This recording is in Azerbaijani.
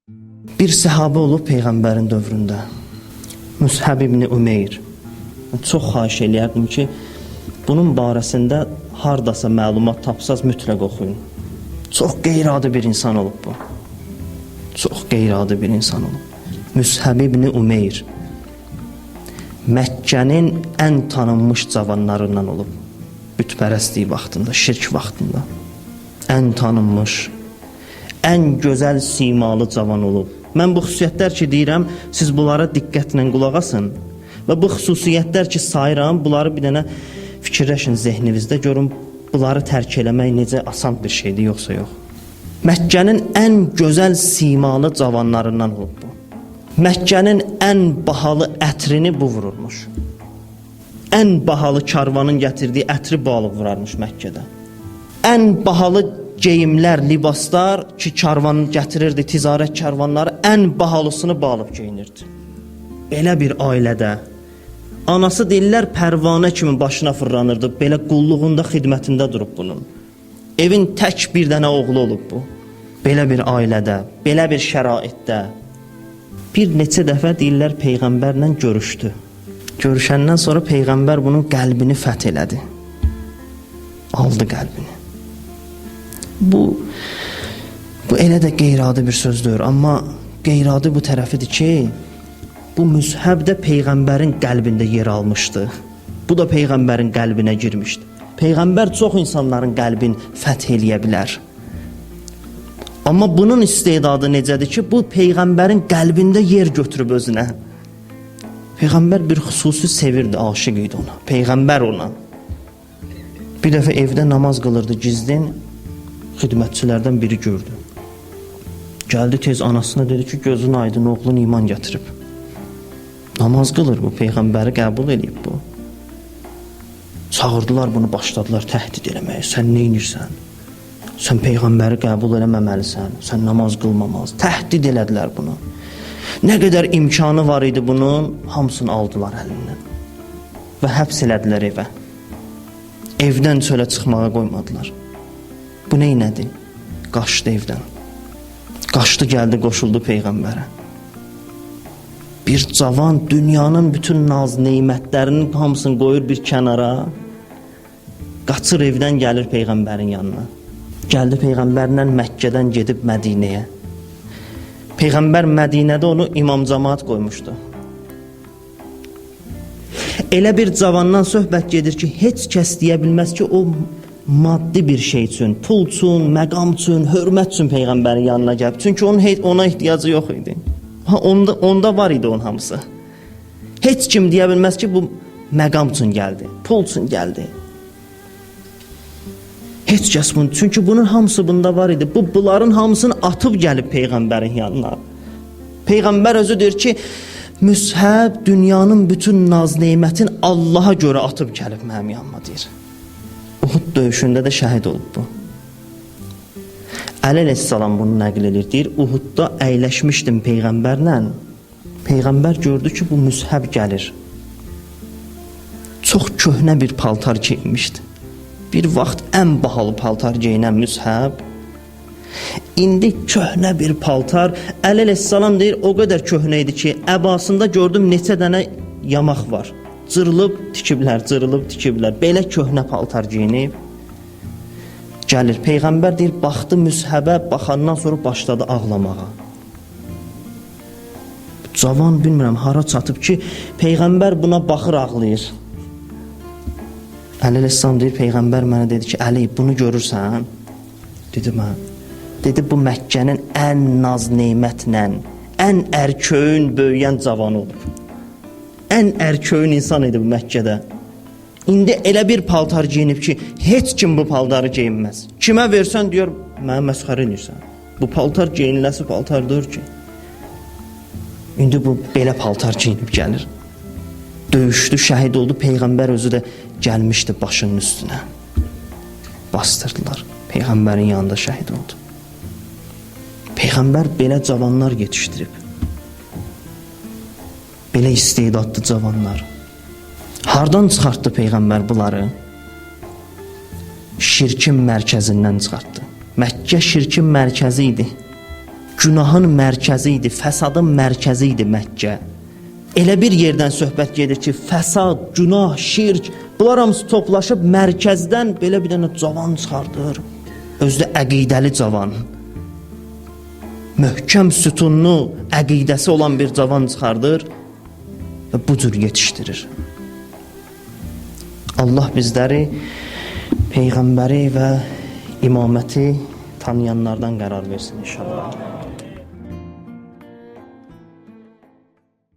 Bir səhabə olub Peyğəmbərin dövründə. Müshəb ibn Ümeyr. Çox xahiş eləyərdim ki, bunun barəsində hardasa məlumat tapsaz mütləq oxuyun. Çox qeyri-adi bir insan olub bu. Çox qeyri-adi bir insan olub. Müshəb ibn Ümeyr. Məkkənin ən tanınmış cavanlarından olub. Bütpərəstlik vaxtında, şirk vaxtında. Ən tanınmış, ən gözəl simalı cavan olub. Mən bu xüsusiyyətlər ki deyirəm, siz bunlara diqqətlə qulaq asın. Və bu xüsusiyyətlər ki sayıram, bunları bir dənə fikirləşin zehninizdə, görün bunları tərk eləmək necə asan bir şeydir, yoxsa yox. Məkkənin ən gözəl simalı cavanlarından olub bu. Məkkənin ən bahalı ətrini bu vururmuş. Ən bahalı karvanın gətirdiyi ətri bu alıb vurarmış Məkkədə. Ən bahalı geyimlər, libaslar ki karvan gətirirdi, ticarət karvanları ən bahalısını bu alıb geyinirdi. Belə bir ailədə anası deyirlər pərvanə kimi başına fırlanırdı. Belə qulluğunda, xidmətində durub bunun. Evin tək bir dənə oğlu olub bu. Belə bir ailədə, belə bir şəraitdə bir neçə dəfə deyirlər Peyğəmbərlə görüşdü. Görüşəndən sonra Peyğəmbər bunun qəlbini fəth elədi. Aldı qəlbini. Bu elə də qeyri-adi bir sözdür, amma qeyri-adi bu tərəfidir ki, bu Müshəb də Peyğəmbərin qəlbində yer almışdı. Bu da Peyğəmbərin qəlbinə girmişdi. Peyğəmbər çox insanların qəlbini fəth eləyə bilər. Amma bunun istedadı necədir ki, bu Peyğəmbərin qəlbində yer götürüb özünə. Peyğəmbər bir xüsusi sevirdi, aşiq idi ona. Peyğəmbər ona. Bir dəfə evdə namaz qılırdı gizlin, xidmətçilərdən biri gördü. Gəldi tez anasına dedi ki, gözün aydın, oğlun iman gətirib. Namaz qılır bu, Peyğəmbəri qəbul edib bu. Çağırdılar bunu, başladılar təhdid eləməyə. Sən nə edirsən? Sən Peyğəmbəri qəbul eləməməlisən, sən namaz qılmamaz. Təhdid elədilər bunu. Nə qədər imkanı var idi bunun, hamısını aldılar əlindən. Və həbs elədilər evə. Evdən çölə çıxmağa qoymadılar. Bu neynədi? Qaçdı evdən. Qaçdı, gəldi, qoşuldu Peyğəmbərə. Bir cavan dünyanın bütün naz neymətlərinin hamısını qoyur bir kənara. Qaçır evdən, gəlir Peyğəmbərin yanına. Gəldi Peyğəmbərlə Məkkədən gedib Mədinəyə. Peyğəmbər Mədinədə onu imam cəmaat qoymuşdu. Elə bir cavandan söhbət gedir ki, heç kəs deyə bilməz ki, o maddi bir şey üçün, pul üçün, məqam üçün, hörmət üçün Peyğəmbərin yanına gəlib. Çünki onun ona ehtiyacı yox idi. Onda var idi onun hamısı. Heç kim deyə bilməz ki, bu məqam üçün gəldi, pul üçün gəldi. Heç kəs bunu, çünki bunun hamısı bunda var idi. Bunların hamısını atıb gəlib Peyğəmbərin yanına. Peyğəmbər özü deyir ki, Müshəb dünyanın bütün naz neymətin Allaha görə atıb gəlib mənim yanıma deyir. Uhud döyüşündə də şəhid olub bu. Əli əleyhissalam bunu nəql edir, deyir, Uhudda əyləşmişdim Peyğəmbərlə. Peyğəmbər gördü ki, bu Müshəb gəlir. Çox köhnə bir paltar geyinmişdi. Bir vaxt ən bahalı paltar geyinən Müshəb, indi köhnə bir paltar, Əli əleyhissalam deyir, o qədər köhnə idi ki, əbasında gördüm neçə dənə yamaq var. Cırılıb tikiblər, belə köhnə paltar geyinib. Gəlir, Peyğəmbər deyir, baxdı Müshəbə, baxandan sonra başladı ağlamağa. Cavan bilmirəm, hara çatıb ki, Peyğəmbər buna baxır, ağlayır. Əli əleyhissalam deyir, Peyğəmbər mənə dedi ki, Əli, bunu görürsən? Dedim, hə. Dedi, bu Məkkənin ən naz neymətlə, ən ərköyün böyüyən cavanı olub. Ən ərköyün insan idi bu Məkkədə. İndi elə bir paltar geyinib ki, heç kim bu paltarı geyinməz. Kimə versən, deyir, mənə məsxərə edirsən. Bu paltar geyiniləsi paltardır ki. İndi bu belə paltar geyinib gəlir. Döyüşdü, şəhid oldu, Peyğəmbər özü də gəlmişdi başının üstünə. Bastırdılar, Peyğəmbərin yanında şəhid oldu. Peyğəmbər belə cavanlar yetişdirib. Belə istedadlı cavanlar. Hardan çıxartdı Peyğəmbər bunları? Şirkin mərkəzindən çıxartdı. Məkkə şirkin mərkəzi idi. günahın mərkəzi idi, fəsadın mərkəzi idi Məkkə. Elə bir yerdən söhbət gedir ki, fəsad, günah, şirk, bunlar hamısı toplaşıb mərkəzdən belə bir dənə cavan çıxardır. Özdə əqidəli cavan. Möhkəm sütunlu əqidəsi olan bir cavan çıxardır və bu cür yetişdirir. Allah bizləri Peyğəmbəri və imaməti tanıyanlardan qərar versin inşallah.